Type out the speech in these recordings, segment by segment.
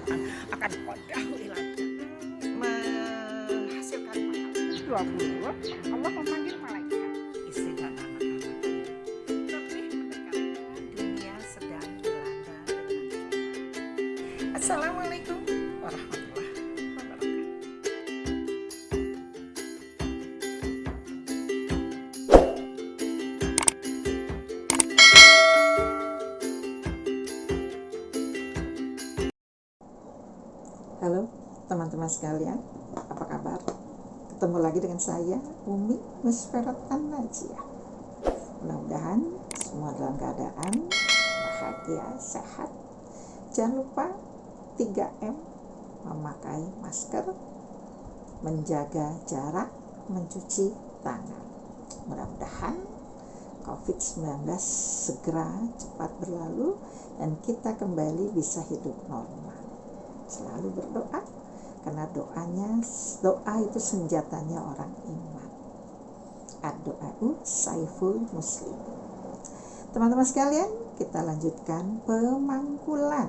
akan qadahu ila menghasilkan pahala. 20 Allah memanggil malaikat istri dan anak-anaknya lebih mendekatkan dunia sedang dilanda dengan fitnah. Assalamualaikum warahmatullahi wabarakatuh. Halo teman-teman sekalian, apa kabar? Ketemu lagi dengan saya, Umi Musferat An-Najiyah. Mudah-mudahan semua dalam keadaan bahagia, sehat. Jangan lupa 3M, memakai masker, menjaga jarak, mencuci tangan. Mudah-mudahan COVID-19 segera cepat berlalu dan kita kembali bisa hidup normal. Selalu berdoa, karena doa itu senjatanya orang iman. Ad-doa'u saiful muslim. Teman-teman sekalian, kita lanjutkan pemangkulan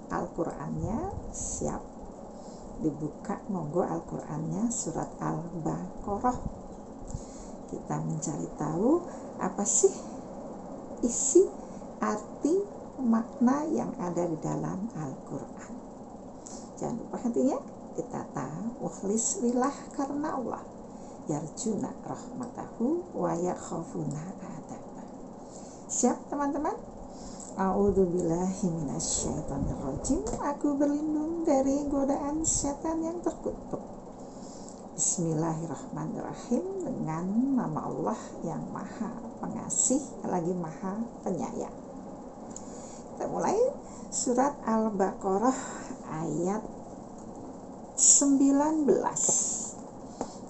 Al-Qur'annya. Siap dibuka, monggo Al-Qur'annya, surat Al-Baqarah. Kita mencari tahu apa sih isi, arti, makna yang ada di dalam Al-Qur'an. Jangan lupa hatinya kita tahu mukhlis lillah karena Allah, yarjuna rahmatahu wa yakhafuna adabah. Siap teman-teman? A'udzubillahi minasyaitonirrajim. Aku berlindung dari godaan setan yang terkutuk. Bismillahirrahmanirrahim. Dengan nama Allah yang maha pengasih lagi maha penyayang. Kita mulai surat Al-Baqarah ayat 19.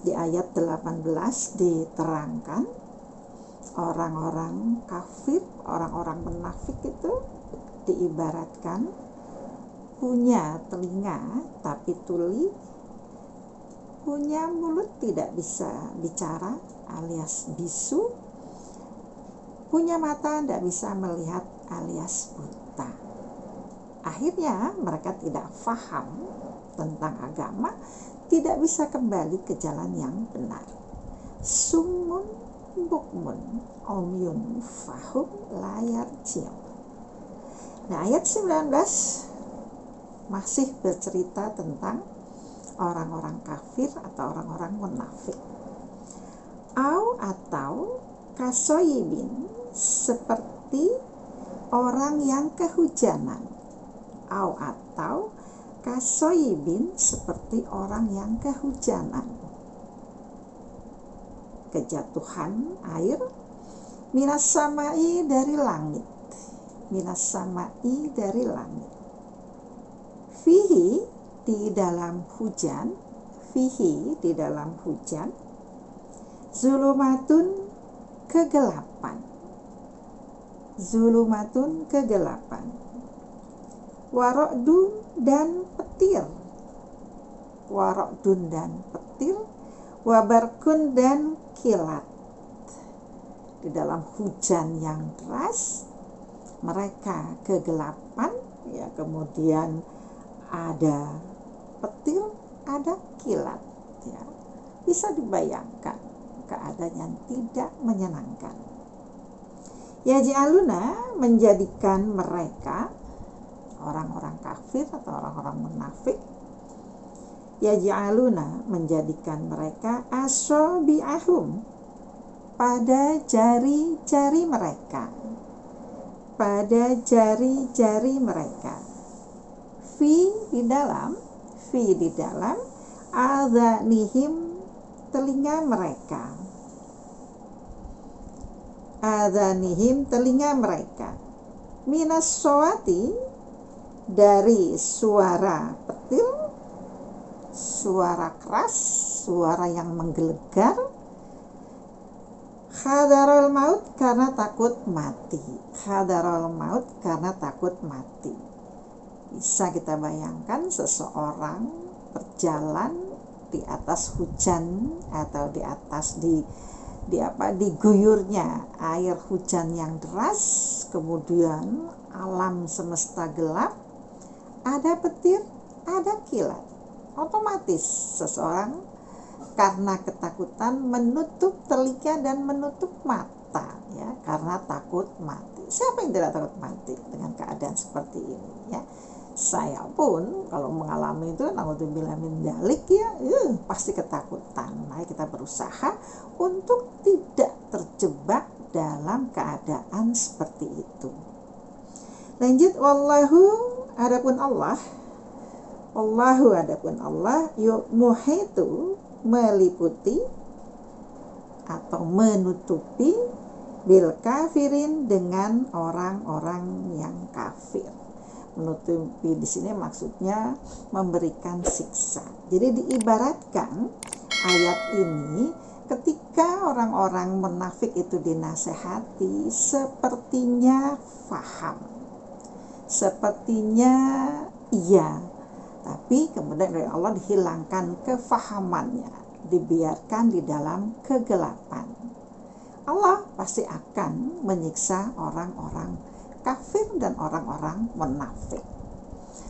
Di ayat 18 diterangkan orang-orang kafir, orang-orang munafik itu diibaratkan punya telinga tapi tuli, punya mulut tidak bisa bicara alias bisu, punya mata tidak bisa melihat alias buta. Akhirnya mereka tidak faham tentang agama, tidak bisa kembali ke jalan yang benar. Summun bukmun umyun fahum layar cium. Nah, ayat 19 masih bercerita tentang orang-orang kafir atau orang-orang munafik. Atau kasoyibin, seperti orang yang kehujanan. Atau kasoyibin, seperti orang yang kehujanan, kejatuhan air, minas samai, dari langit, minas samai, dari langit, fihi, di dalam hujan, fihi, di dalam hujan, zulumatun, kegelapan, zulumatun, kegelapan, warokdun, dan petir, warokdun, dan petir, wabarkun, dan kilat. Di dalam hujan yang deras mereka kegelapan, ya, kemudian ada petir, ada kilat, ya. Bisa dibayangkan keadaan yang tidak menyenangkan. Yaj'aluna, menjadikan mereka orang-orang kafir atau orang-orang munafik, yaj'aluna, menjadikan mereka asabi'ahum, pada jari-jari mereka, pada jari-jari mereka, di dalam adhanihim, telinga mereka, adhanihim, telinga mereka, minas sawati, dari suara petir, suara keras, suara yang menggelegar, hadarul maut, karena takut mati, hadarul maut, karena takut mati. Bisa kita bayangkan seseorang berjalan di atas hujan atau di atas diguyurnya air hujan yang deras, kemudian alam semesta gelap, ada petir, ada kilat. Otomatis seseorang karena ketakutan menutup telinga dan menutup mata, ya, karena takut mati. Siapa yang tidak takut mati dengan keadaan seperti ini, ya? Saya pun kalau mengalami itu, naudzubillah min dzalik, ya, pasti ketakutan. Maka kita berusaha untuk tidak terjebak dalam keadaan seperti itu. Lanjut, adapun Allah muhitu meliputi atau menutupi bil kafirin dengan orang-orang yang kafir. Menutupi di sini maksudnya memberikan siksa. Jadi diibaratkan ayat ini ketika orang-orang munafik itu dinasehati, sepertinya faham, sepertinya iya, tapi kemudian dari Allah dihilangkan kefahamannya, dibiarkan di dalam kegelapan. Allah pasti akan menyiksa orang-orang kafir dan orang-orang munafik.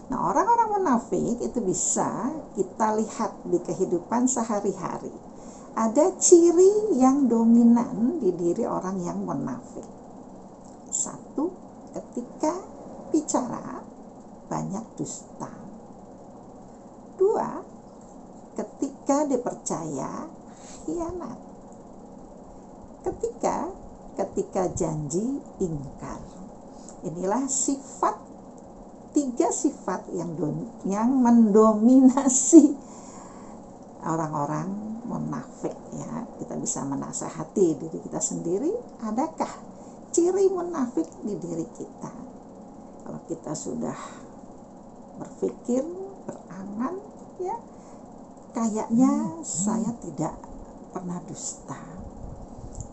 Nah, orang-orang munafik itu bisa kita lihat di kehidupan sehari-hari. Ada ciri yang dominan di diri orang yang munafik. Satu, ketika bicara banyak dusta. Dua, ketika dipercaya khianat. Ketika janji ingkar. Inilah tiga sifat yang mendominasi orang-orang munafik, ya. Kita bisa menasihati diri kita sendiri, adakah ciri munafik di diri kita? Kalau kita sudah berpikir, berangan, ya, kayaknya saya tidak pernah dusta.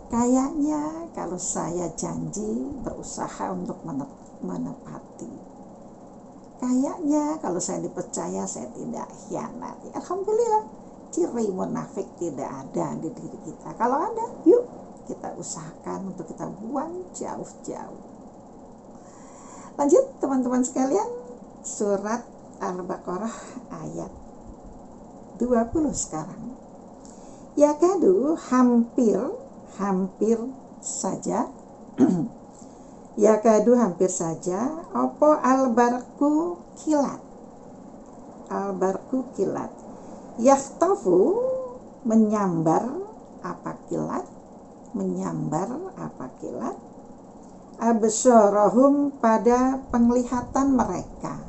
Kayaknya kalau saya janji berusaha untuk menepati. Kayaknya kalau saya dipercaya saya tidak khianat. Alhamdulillah, ciri munafik tidak ada di diri kita. Kalau ada, yuk kita usahakan untuk kita buang jauh-jauh. Lanjut teman-teman sekalian, surat Al-Baqarah ayat 20 sekarang. Yakadu hampir saja yakadu hampir saja opo albarku kilat yakhtafu menyambar apa kilat absarahum pada penglihatan mereka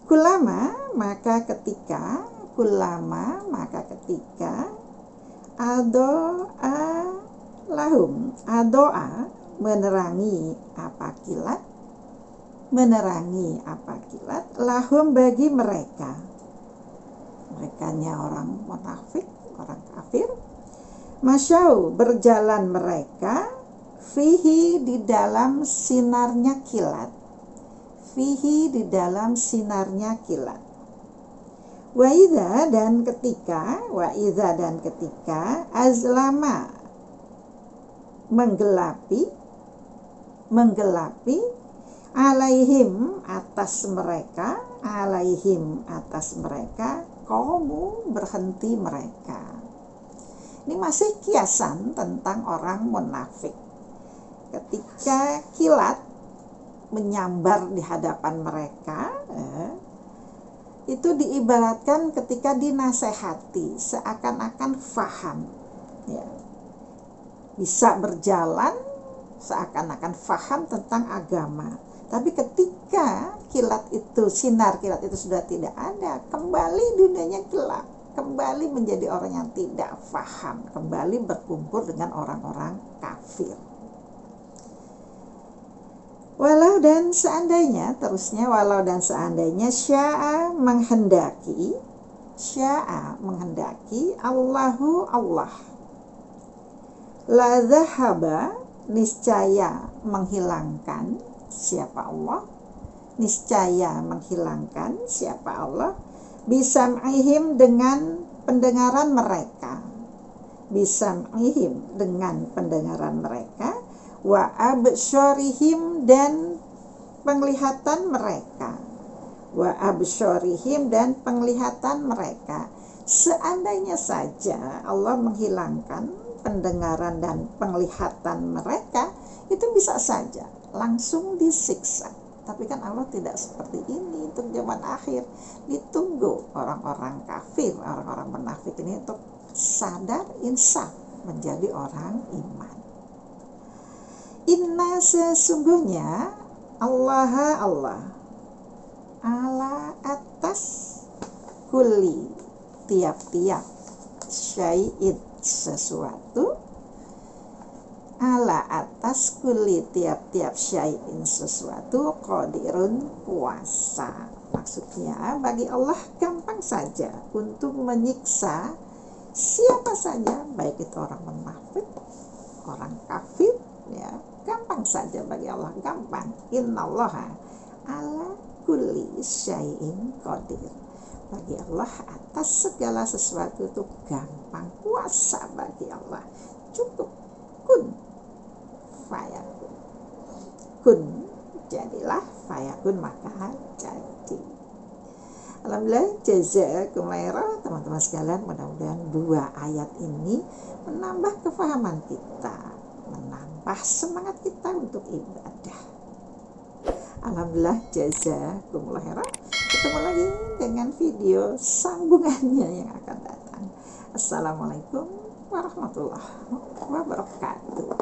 kulama maka ketika adoa menerangi apa kilat lahum bagi merekanya orang munafik, orang kafir, masyau berjalan mereka fihi di dalam sinarnya kilat, wa idza dan ketika azlama menggelapi alaihim atas mereka kaumu berhenti mereka. Ini masih kiasan tentang orang munafik. Ketika kilat menyambar di hadapan mereka, itu diibaratkan ketika dinasehati seakan-akan faham, ya. Bisa berjalan seakan-akan faham tentang agama, tapi ketika sinar kilat itu sudah tidak ada, kembali dunianya gelap, kembali menjadi orang yang tidak faham, kembali berkumpul dengan orang-orang kafir. Walau dan seandainya sya'a menghendaki Allahu Allah la dhahaba niscaya menghilangkan siapa Allah bisam'ihim dengan pendengaran mereka wa absyarihim dan penglihatan mereka, wa absyarihim dan penglihatan mereka. Seandainya saja Allah menghilangkan pendengaran dan penglihatan mereka, itu bisa saja langsung disiksa. Tapi kan Allah tidak seperti ini untuk zaman akhir. Ditunggu orang-orang kafir, orang-orang munafik ini untuk sadar insaf menjadi orang iman. Inna sesungguhnya Allah ala atas kulli tiap-tiap syai'in sesuatu, ala atas kulli tiap-tiap syai'in sesuatu, qadirun kuasa. Maksudnya bagi Allah gampang saja untuk menyiksa siapa saja, baik itu orang munafik, orang kafir, ya, gampang saja bagi Allah, gampang. Innallaha ala kulli syai'in qadir. Bagi Allah atas segala sesuatu itu gampang, kuasa bagi Allah. Cukup kun fayakun, kun jadilah, fayakun maka jadi. Alhamdulillah, jazakumullah teman-teman sekalian. Mudah-mudahan 2 ayat ini menambah kefahaman kita, menambah semangat kita untuk ibadah. Alhamdulillah, jazakumullah khairan. Ketemu lagi dengan video sambungannya yang akan datang. Assalamualaikum warahmatullahi wabarakatuh.